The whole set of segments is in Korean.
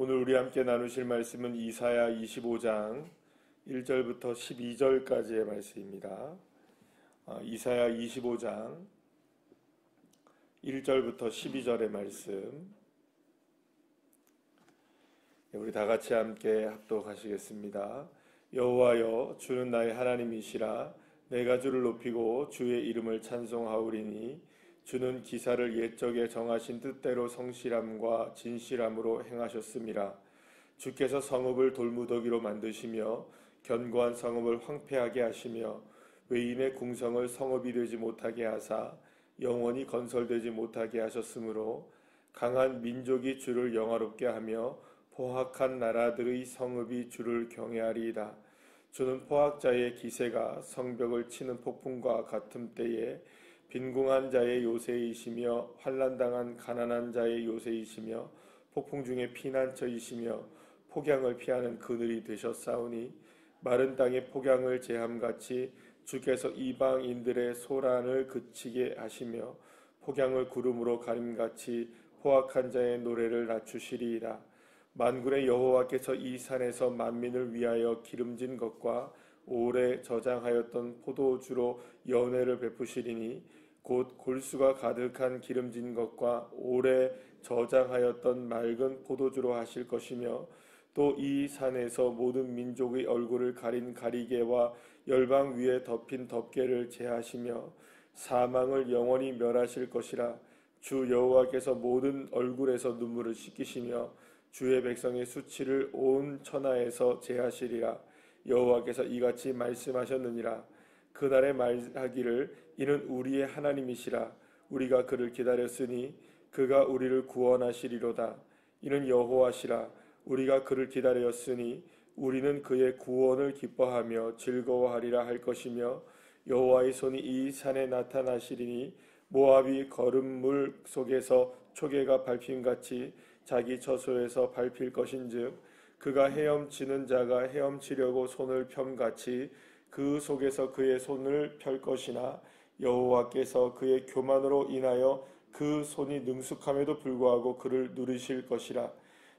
오늘 우리 함께 나누실 말씀은 이사야 25장 1절부터 12절까지의 말씀입니다. 이사야 25장 1절부터 12절의 말씀, 우리 다 같이 함께 합독하시겠습니다. 여호와여, 주는 나의 하나님이시라. 내가 주를 높이고 주의 이름을 찬송하오리니 주는 기사를 옛적에 정하신 뜻대로 성실함과 진실함으로 행하셨음이라. 주께서 성읍을 돌무더기로 만드시며 견고한 성읍을 황폐하게 하시며 외인의 궁성을 성읍이 되지 못하게 하사 영원히 건설되지 못하게 하셨으므로 강한 민족이 주를 영화롭게 하며 포악한 나라들의 성읍이 주를 경외하리이다. 주는 포악자의 기세가 성벽을 치는 폭풍과 같은 때에 빈궁한 자의 요새이시며 환난당한 가난한 자의 요새이시며 폭풍 중에 피난처이시며 폭양을 피하는 그늘이 되셨사오니 마른 땅의 폭양을 제함같이 주께서 이방인들의 소란을 그치게 하시며 폭양을 구름으로 가림같이 포악한 자의 노래를 낮추시리이다. 만군의 여호와께서 이 산에서 만민을 위하여 기름진 것과 오래 저장하였던 포도주로 연회를 베푸시리니 곧 골수가 가득한 기름진 것과 오래 저장하였던 맑은 포도주로 하실 것이며 또 이 산에서 모든 민족의 얼굴을 가린 가리개와 열방 위에 덮인 덮개를 제하시며 사망을 영원히 멸하실 것이라. 주 여호와께서 모든 얼굴에서 눈물을 씻기시며 주의 백성의 수치를 온 천하에서 제하시리라. 여호와께서 이같이 말씀하셨느니라. 그날에 말하기를 이는 우리의 하나님이시라. 우리가 그를 기다렸으니 그가 우리를 구원하시리로다. 이는 여호와시라. 우리가 그를 기다렸으니 우리는 그의 구원을 기뻐하며 즐거워하리라 할 것이며 여호와의 손이 이 산에 나타나시리니 모압이 거름물 속에서 초계가 밟힘같이 자기 처소에서 밟힐 것인즉 그가 헤엄치는 자가 헤엄치려고 손을 펴같이 그 속에서 그의 손을 펼 것이나 여호와께서 그의 교만으로 인하여 그 손이 능숙함에도 불구하고 그를 누르실 것이라.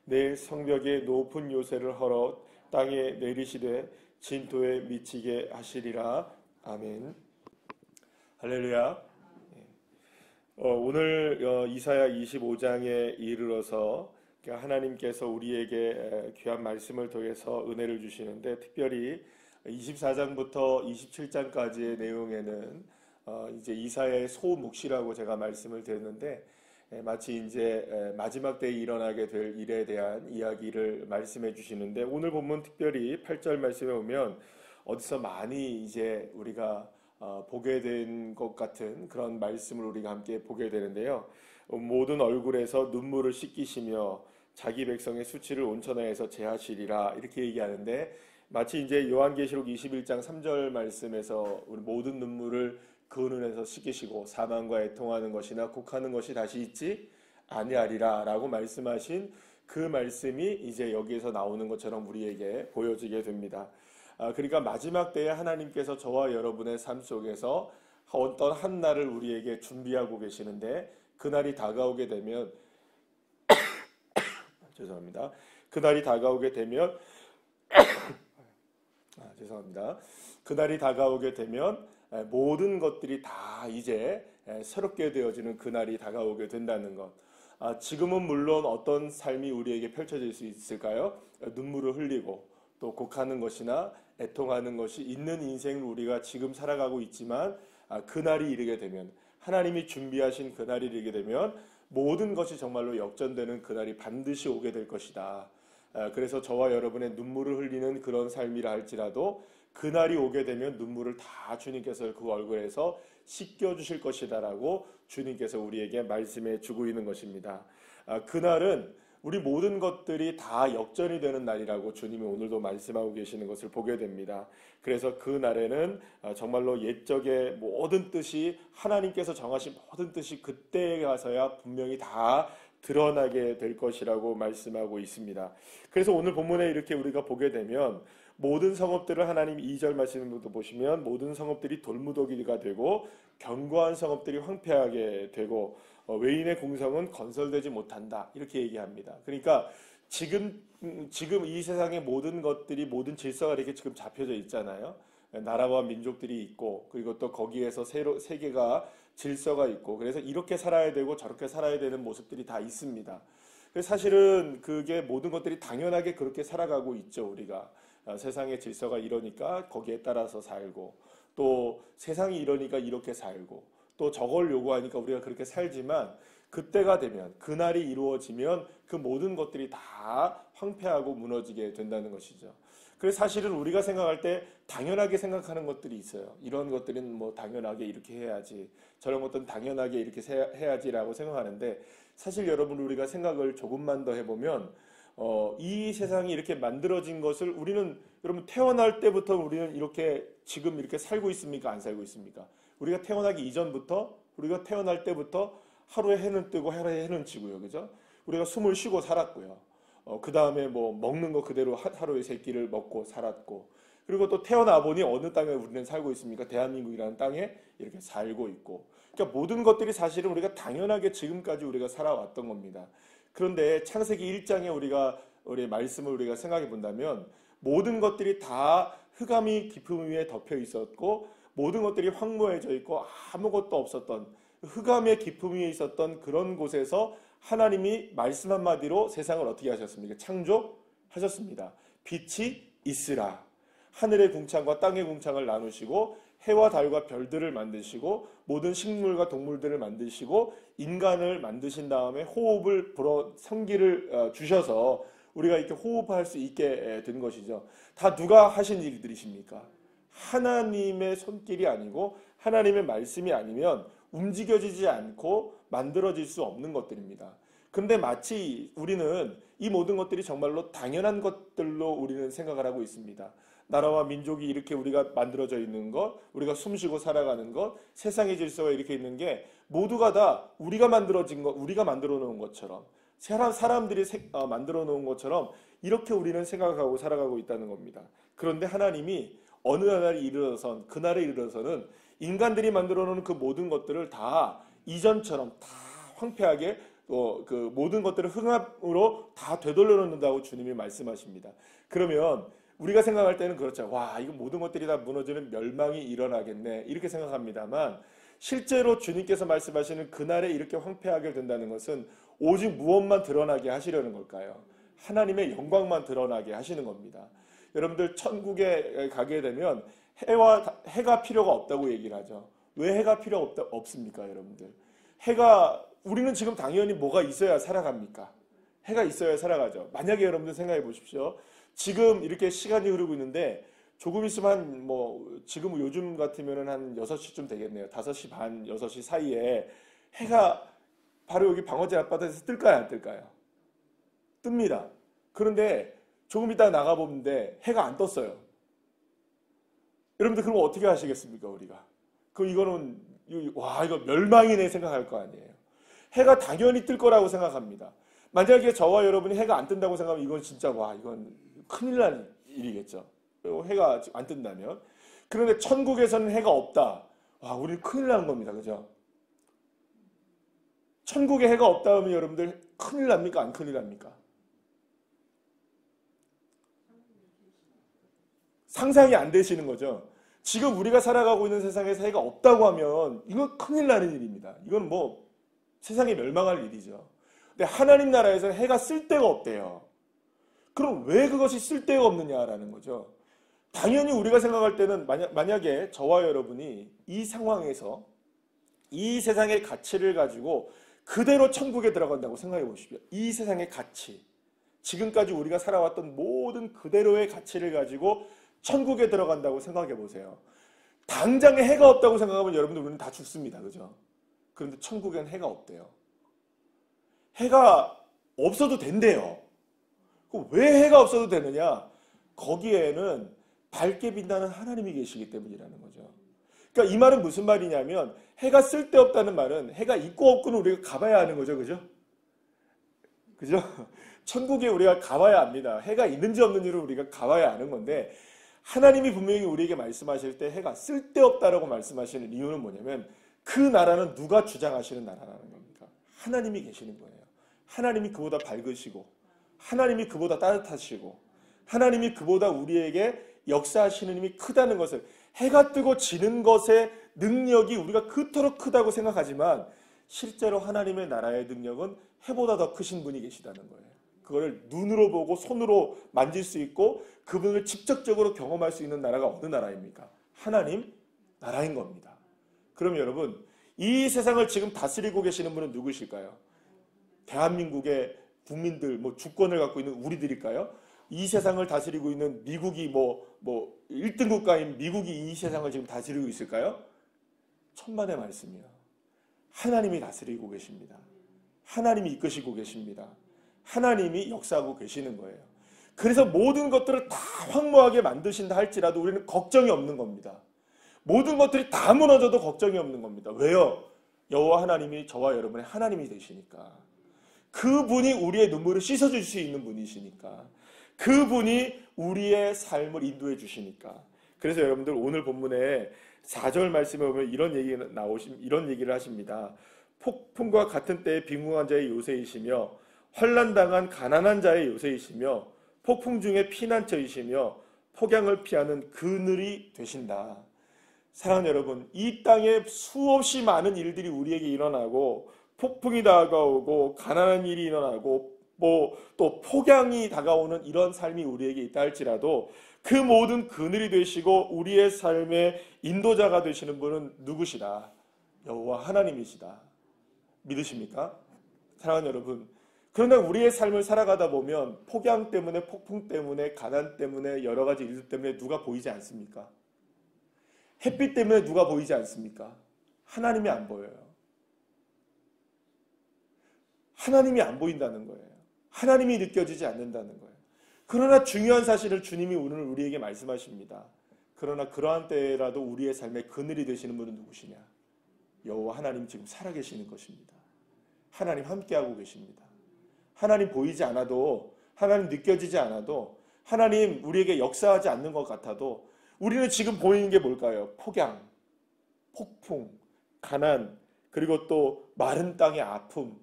내일 성벽의 높은 요새를 헐어 땅에 내리시되 진토에 미치게 하시리라. 아멘. 할렐루야. 오늘 이사야 25장에 이르러서 하나님께서 우리에게 귀한 말씀을 통해서 은혜를 주시는데, 특별히 24장부터 27장까지의 내용에는 이제 이사야의 소묵시라고 제가 말씀을 드렸는데, 마치 이제 마지막 때에 일어나게 될 일에 대한 이야기를 말씀해 주시는데, 오늘 본문 특별히 8절 말씀에 보면 어디서 많이 이제 우리가 보게 된 것 같은 그런 말씀을 우리가 함께 보게 되는데요. 모든 얼굴에서 눈물을 씻기시며 자기 백성의 수치를 온천하에서 제하시리라, 이렇게 얘기하는데, 마치 이제 요한계시록 21장 3절 말씀에서 우리 모든 눈물을 그 눈에서 씻기시고 사망과 애통하는 것이나 곡하는 것이 다시 있지 아니하리라 라고 말씀하신 그 말씀이 이제 여기에서 나오는 것처럼 우리에게 보여지게 됩니다. 그러니까 마지막 때에 하나님께서 저와 여러분의 삶 속에서 어떤 한 날을 우리에게 준비하고 계시는데, 그날이 다가오게 되면 죄송합니다. 그날이 다가오게 되면 그날이 다가오게 되면 모든 것들이 다 이제 새롭게 되어지는 그날이 다가오게 된다는 것. 지금은 물론 어떤 삶이 우리에게 펼쳐질 수 있을까요? 눈물을 흘리고 또 곡하는 것이나 애통하는 것이 있는 인생을 우리가 지금 살아가고 있지만, 그날이 이르게 되면, 하나님이 준비하신 그날이 이르게 되면 모든 것이 정말로 역전되는 그날이 반드시 오게 될 것이다. 그래서 저와 여러분의 눈물을 흘리는 그런 삶이라 할지라도 그날이 오게 되면 눈물을 다 주님께서 그 얼굴에서 씻겨주실 것이다라고 주님께서 우리에게 말씀해 주고 있는 것입니다. 그날은 우리 모든 것들이 다 역전이 되는 날이라고 주님이 오늘도 말씀하고 계시는 것을 보게 됩니다. 그래서 그 날에는 정말로 옛적의 모든 뜻이, 하나님께서 정하신 모든 뜻이 그때에 가서야 분명히 다 드러나게 될 것이라고 말씀하고 있습니다. 그래서 오늘 본문에 이렇게 우리가 보게 되면 모든 성읍들을 하나님 2절 말씀으로 보시면 모든 성읍들이 돌무더기가 되고 견고한 성읍들이 황폐하게 되고 외인의 궁성은 건설되지 못한다, 이렇게 얘기합니다. 그러니까 지금 이 세상의 모든 것들이 모든 질서가 이렇게 지금 잡혀져 있잖아요. 나라와 민족들이 있고 그리고 또 거기에서 세계가 질서가 있고 그래서 이렇게 살아야 되고 저렇게 살아야 되는 모습들이 다 있습니다. 그래서 사실은 그게 모든 것들이 당연하게 그렇게 살아가고 있죠. 우리가 세상의 질서가 이러니까 거기에 따라서 살고 또 세상이 이러니까 이렇게 살고 또 저걸 요구하니까 우리가 그렇게 살지만 그때가 되면 그날이 이루어지면 그 모든 것들이 다 황폐하고 무너지게 된다는 것이죠. 그래서 사실은 우리가 생각할 때 당연하게 생각하는 것들이 있어요. 이런 것들은 뭐 당연하게 이렇게 해야지, 저런 것들은 당연하게 이렇게 해야지라고 생각하는데 사실 여러분 우리가 생각을 조금만 더 해보면 이 세상이 이렇게 만들어진 것을 우리는 여러분 태어날 때부터 우리는 이렇게 지금 이렇게 살고 있습니까? 안 살고 있습니까? 우리가 태어나기 이전부터 우리가 태어날 때부터 하루에 해는 뜨고 하루에 해는 지고요. 그죠? 우리가 숨을 쉬고 살았고요. 그 다음에 뭐 먹는 거 그대로 하루에 세 끼를 먹고 살았고 그리고 또 태어나 보니 어느 땅에 우리는 살고 있습니까? 대한민국이라는 땅에 이렇게 살고 있고 그러니까 모든 것들이 사실은 우리가 당연하게 지금까지 우리가 살아왔던 겁니다. 그런데 창세기 1장에 우리 말씀을 우리가 생각해 본다면 모든 것들이 다 흑암이 깊음 위에 덮여 있었고 모든 것들이 황무해져 있고 아무것도 없었던 흑암의 깊음 위에 있었던 그런 곳에서 하나님이 말씀 한마디로 세상을 어떻게 하셨습니까? 창조하셨습니다. 빛이 있으라. 하늘의 궁창과 땅의 궁창을 나누시고 해와 달과 별들을 만드시고 모든 식물과 동물들을 만드시고 인간을 만드신 다음에 호흡을 불어 생기를 주셔서 우리가 이렇게 호흡할 수 있게 된 것이죠. 다 누가 하신 일들이십니까? 하나님의 손길이 아니고 하나님의 말씀이 아니면 움직여지지 않고 만들어질 수 없는 것들입니다. 그런데 마치 우리는 이 모든 것들이 정말로 당연한 것들로 우리는 생각을 하고 있습니다. 나라와 민족이 이렇게 우리가 만들어져 있는 것, 우리가 숨쉬고 살아가는 것, 세상의 질서가 이렇게 있는 게 모두가 다 우리가 만들어진 것, 우리가 만들어 놓은 것처럼 사람들이 만들어 놓은 것처럼 이렇게 우리는 생각하고 살아가고 있다는 겁니다. 그런데 하나님이 어느 그날에 이르러서는 인간들이 만들어 놓은 그 모든 것들을 다 이전처럼 다 황폐하게 그 모든 것들을 흑암으로 다 되돌려 놓는다고 주님이 말씀하십니다. 그러면 우리가 생각할 때는 그렇죠. 와, 이거 모든 것들이 다 무너지는 멸망이 일어나겠네. 이렇게 생각합니다만 실제로 주님께서 말씀하시는 그날에 이렇게 황폐하게 된다는 것은 오직 무엇만 드러나게 하시려는 걸까요? 하나님의 영광만 드러나게 하시는 겁니다. 여러분들 천국에 가게 되면 해가 필요가 없다고 얘기를 하죠. 왜 해가 필요 없습니까, 여러분들? 우리는 지금 당연히 뭐가 있어야 살아갑니까? 해가 있어야 살아가죠. 만약에 여러분들 생각해 보십시오. 지금 이렇게 시간이 흐르고 있는데 조금 있으면 지금 요즘 같으면 한 6시쯤 되겠네요. 5시 반, 6시 사이에 해가 바로 여기 방어제 앞바다에서 뜰까요, 안 뜰까요? 뜹니다. 그런데 조금 이따 나가보는데 해가 안 떴어요. 여러분들 그럼 어떻게 하시겠습니까, 우리가? 이거 멸망이네 생각할 거 아니에요. 해가 당연히 뜰 거라고 생각합니다. 만약에 저와 여러분이 해가 안 뜬다고 생각하면 이건 진짜 이건 큰일 날 일이겠죠. 해가 안 뜬다면. 그런데 천국에서는 해가 없다. 우리는 큰일 나는 겁니다. 그죠? 천국에 해가 없다 하면 여러분들 큰일 납니까? 안 큰일 납니까? 상상이 안 되시는 거죠. 지금 우리가 살아가고 있는 세상에서 해가 없다고 하면 이건 큰일 나는 일입니다. 이건 세상에 멸망할 일이죠. 근데 하나님 나라에서는 해가 쓸 데가 없대요. 그럼 왜 그것이 쓸 데가 없느냐라는 거죠. 당연히 우리가 생각할 때는 만약에 저와 여러분이 이 상황에서 이 세상의 가치를 가지고 그대로 천국에 들어간다고 생각해 보십시오. 이 세상의 가치, 지금까지 우리가 살아왔던 모든 그대로의 가치를 가지고 천국에 들어간다고 생각해 보세요. 당장에 해가 없다고 생각하면 여러분들 우리는 다 죽습니다. 그죠? 그런데 천국엔 해가 없대요. 해가 없어도 된대요. 왜 해가 없어도 되느냐? 거기에는 밝게 빛나는 하나님이 계시기 때문이라는 거죠. 그러니까 이 말은 무슨 말이냐면 해가 쓸데없다는 말은 해가 있고 없고는 우리가 가봐야 하는 거죠. 그죠? 그죠? 천국에 우리가 가봐야 합니다. 해가 있는지 없는지를 우리가 가봐야 아는 건데 하나님이 분명히 우리에게 말씀하실 때 해가 쓸데없다라고 말씀하시는 이유는 뭐냐면 그 나라는 누가 주장하시는 나라라는 겁니까? 하나님이 계시는 거예요. 하나님이 그보다 밝으시고 하나님이 그보다 따뜻하시고 하나님이 그보다 우리에게 역사하시는 힘이 크다는 것을, 해가 뜨고 지는 것의 능력이 우리가 그토록 크다고 생각하지만 실제로 하나님의 나라의 능력은 해보다 더 크신 분이 계시다는 거예요. 그걸 눈으로 보고 손으로 만질 수 있고 그분을 직접적으로 경험할 수 있는 나라가 어느 나라입니까? 하나님 나라인 겁니다. 그럼 여러분, 이 세상을 지금 다스리고 계시는 분은 누구실까요? 대한민국의 국민들, 주권을 갖고 있는 우리들일까요? 이 세상을 다스리고 있는 미국이 1등 국가인 미국이 이 세상을 지금 다스리고 있을까요? 천만의 말씀이요. 하나님이 다스리고 계십니다. 하나님이 이끄시고 계십니다. 하나님이 역사하고 계시는 거예요. 그래서 모든 것들을 다 황무하게 만드신다 할지라도 우리는 걱정이 없는 겁니다. 모든 것들이 다 무너져도 걱정이 없는 겁니다. 왜요? 여호와 하나님이 저와 여러분의 하나님이 되시니까. 그분이 우리의 눈물을 씻어줄 수 있는 분이시니까. 그분이 우리의 삶을 인도해 주시니까. 그래서 여러분들 오늘 본문에 4절 말씀에 보면 이런 얘기를 하십니다. 폭풍과 같은 때에 빈궁한 자의 요새이시며 환난당한 가난한 자의 요새이시며 폭풍 중에 피난처이시며 폭양을 피하는 그늘이 되신다. 사랑하는 여러분, 이 땅에 수없이 많은 일들이 우리에게 일어나고 폭풍이 다가오고 가난한 일이 일어나고 또 폭양이 다가오는 이런 삶이 우리에게 있다 할지라도 그 모든 그늘이 되시고 우리의 삶의 인도자가 되시는 분은 누구시다? 여호와 하나님이시다. 믿으십니까? 사랑하는 여러분, 그러나 우리의 삶을 살아가다 보면 폭양 때문에, 폭풍 때문에, 가난 때문에, 여러 가지 일들 때문에 누가 보이지 않습니까? 햇빛 때문에 누가 보이지 않습니까? 하나님이 안 보여요. 하나님이 안 보인다는 거예요. 하나님이 느껴지지 않는다는 거예요. 그러나 중요한 사실을 주님이 오늘 우리에게 말씀하십니다. 그러나 그러한 때라도 우리의 삶의 그늘이 되시는 분은 누구시냐? 여호와 하나님 지금 살아계시는 것입니다. 하나님 함께하고 계십니다. 하나님 보이지 않아도, 하나님 느껴지지 않아도, 하나님 우리에게 역사하지 않는 것 같아도 우리는 지금 보이는 게 뭘까요? 폭양, 폭풍, 가난, 그리고 또 마른 땅의 아픔,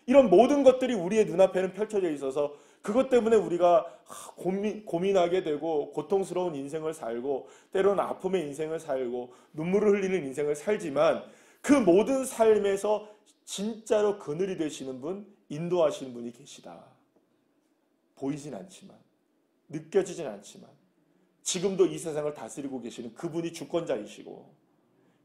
이런 모든 것들이 우리의 눈앞에는 펼쳐져 있어서 그것 때문에 우리가 고민하게 되고 고통스러운 인생을 살고 때로는 아픔의 인생을 살고 눈물을 흘리는 인생을 살지만 그 모든 삶에서 진짜로 그늘이 되시는 분, 인도하시는 분이 계시다. 보이진 않지만, 느껴지진 않지만 지금도 이 세상을 다스리고 계시는 그분이 주권자이시고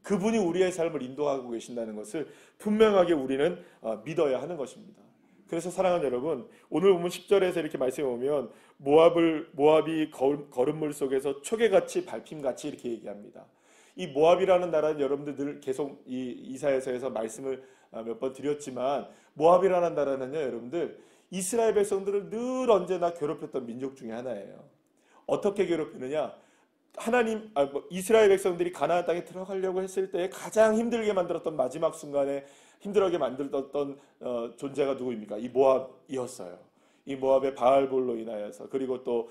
그분이 우리의 삶을 인도하고 계신다는 것을 분명하게 우리는 믿어야 하는 것입니다. 그래서 사랑하는 여러분, 오늘 보면 10절에서 이렇게 말씀해 보면 모압이 거름물 속에서 초계같이 밟힘같이 이렇게 얘기합니다. 이 모압이라는 나라는 여러분들 늘 계속 이 이사야서에서 말씀을 몇 번 드렸지만 모압이라는 나라는요, 여러분들 이스라엘 백성들을 늘 언제나 괴롭혔던 민족 중에 하나예요. 어떻게 괴롭히느냐? 이스라엘 백성들이 가나안 땅에 들어가려고 했을 때 가장 힘들게 만들었던 마지막 순간에 힘들게 만들었던 존재가 누구입니까? 이 모압이었어요. 이 모압의 바알볼로 인하여서, 그리고 또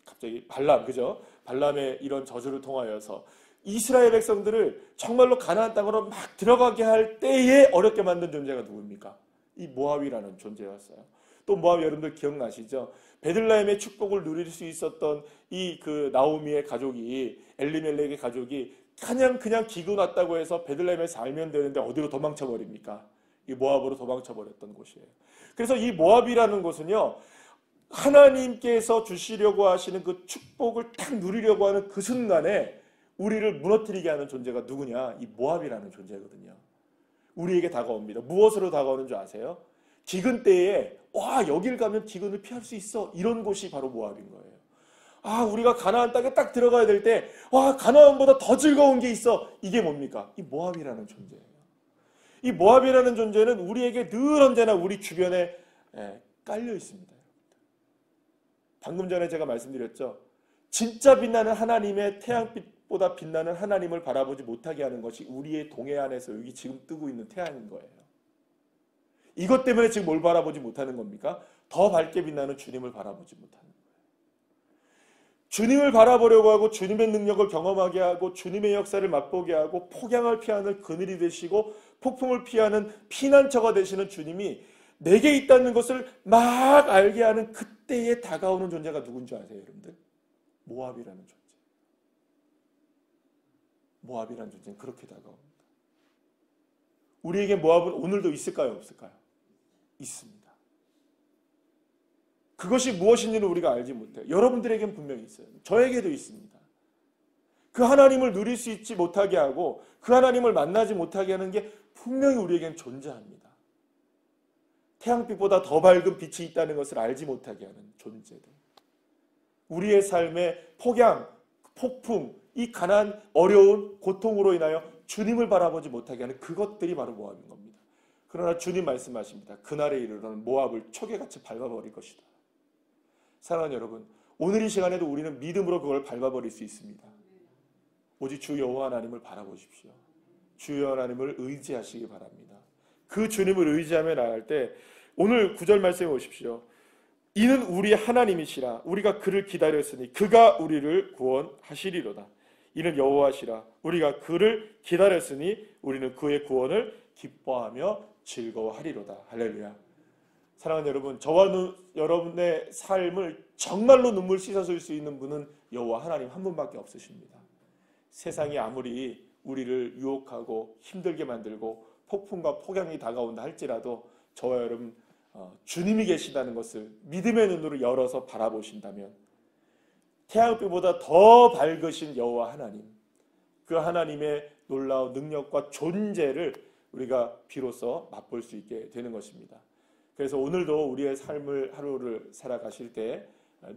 갑자기 발람, 그죠? 발람의 이런 저주를 통하여서 이스라엘 백성들을 정말로 가나안 땅으로 막 들어가게 할 때에 어렵게 만든 존재가 누구입니까? 이 모압이라는 존재였어요. 또 모압 여러분들 기억나시죠? 베들레헴의 축복을 누릴 수 있었던 나오미의 가족이, 엘리멜렉의 가족이 그냥 기근 왔다고 해서 베들레헴에 살면 되는데 어디로 도망쳐 버립니까? 이 모압으로 도망쳐 버렸던 곳이에요. 그래서 이 모압이라는 곳은요, 하나님께서 주시려고 하시는 그 축복을 딱 누리려고 하는 그 순간에 우리를 무너뜨리게 하는 존재가 누구냐? 이 모압이라는 존재거든요. 우리에게 다가옵니다. 무엇으로 다가오는 줄 아세요? 기근 때에 여길 가면 기근을 피할 수 있어, 이런 곳이 바로 모압인 거예요. 우리가 가나안 땅에 딱 들어가야 될 때 가나안보다 더 즐거운 게 있어. 이게 뭡니까? 이 모압이라는 존재예요. 이 모압이라는 존재는 우리에게 늘 언제나 우리 주변에 깔려 있습니다. 방금 전에 제가 말씀드렸죠. 진짜 빛나는 하나님의 태양빛보다 빛나는 하나님을 바라보지 못하게 하는 것이 우리의 동해 안에서 여기 지금 뜨고 있는 태양인 거예요. 이것 때문에 지금 뭘 바라보지 못하는 겁니까? 더 밝게 빛나는 주님을 바라보지 못하는 거예요. 주님을 바라보려고 하고 주님의 능력을 경험하게 하고 주님의 역사를 맛보게 하고 폭양을 피하는 그늘이 되시고 폭풍을 피하는 피난처가 되시는 주님이 내게 있다는 것을 막 알게 하는 그때에 다가오는 존재가 누군지 아세요, 여러분들? 모압이라는 존재. 모압이라는 존재는 그렇게 다가옵니다. 우리에게 모압은 오늘도 있을까요, 없을까요? 있습니다. 그것이 무엇인지는 우리가 알지 못해요. 여러분들에겐 분명히 있어요. 저에게도 있습니다. 그 하나님을 누릴 수 있지 못하게 하고 그 하나님을 만나지 못하게 하는 게 분명히 우리에겐 존재합니다. 태양빛보다 더 밝은 빛이 있다는 것을 알지 못하게 하는 존재들. 우리의 삶의 폭양, 폭풍, 이 가난, 어려운 고통으로 인하여 주님을 바라보지 못하게 하는 그것들이 바로 모압인 겁니다. 그러나 주님 말씀하십니다. 그날에 이르러는 모압을 초계같이 밟아버릴 것이다. 사랑하는 여러분, 오늘 이 시간에도 우리는 믿음으로 그걸 밟아버릴 수 있습니다. 오직 주 여호와 하나님을 바라보십시오. 주 여호와 하나님을 의지하시기 바랍니다. 그 주님을 의지하며 나갈 때 오늘 9절 말씀해 보십시오. 이는 우리 하나님이시라. 우리가 그를 기다렸으니 그가 우리를 구원하시리로다. 이는 여호와시라. 우리가 그를 기다렸으니 우리는 그의 구원을 기뻐하며 즐거워하리로다. 할렐루야. 사랑하는 여러분, 저와 여러분의 삶을 정말로 눈물 씻어줄 수 있는 분은 여호와 하나님 한 분밖에 없으십니다. 세상이 아무리 우리를 유혹하고 힘들게 만들고 폭풍과 폭염이 다가온다 할지라도 저와 여러분 주님이 계시다는 것을 믿음의 눈으로 열어서 바라보신다면 태양빛보다 더 밝으신 여호와 하나님, 그 하나님의 놀라운 능력과 존재를 우리가 비로소 맛볼 수 있게 되는 것입니다. 그래서 오늘도 우리의 삶을 하루를 살아가실 때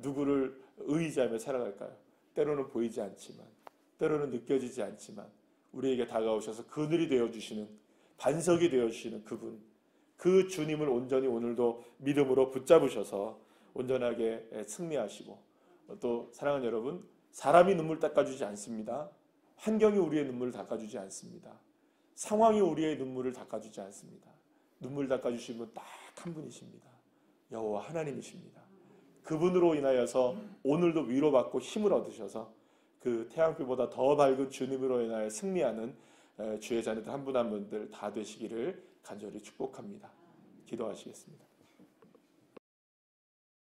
누구를 의지하며 살아갈까요? 때로는 보이지 않지만, 때로는 느껴지지 않지만 우리에게 다가오셔서 그늘이 되어주시는, 반석이 되어주시는 그분, 그 주님을 온전히 오늘도 믿음으로 붙잡으셔서 온전하게 승리하시고, 또 사랑하는 여러분, 사람이 눈물 닦아주지 않습니다. 환경이 우리의 눈물을 닦아주지 않습니다. 상황이 우리의 눈물을 닦아주지 않습니다. 눈물 닦아주신 분 딱 한 분이십니다. 여호와 하나님이십니다. 그분으로 인하여서 오늘도 위로받고 힘을 얻으셔서 그 태양빛보다 더 밝은 주님으로 인하여 승리하는 주의 자녀들 한 분 한 분들 다 되시기를 간절히 축복합니다. 기도하시겠습니다.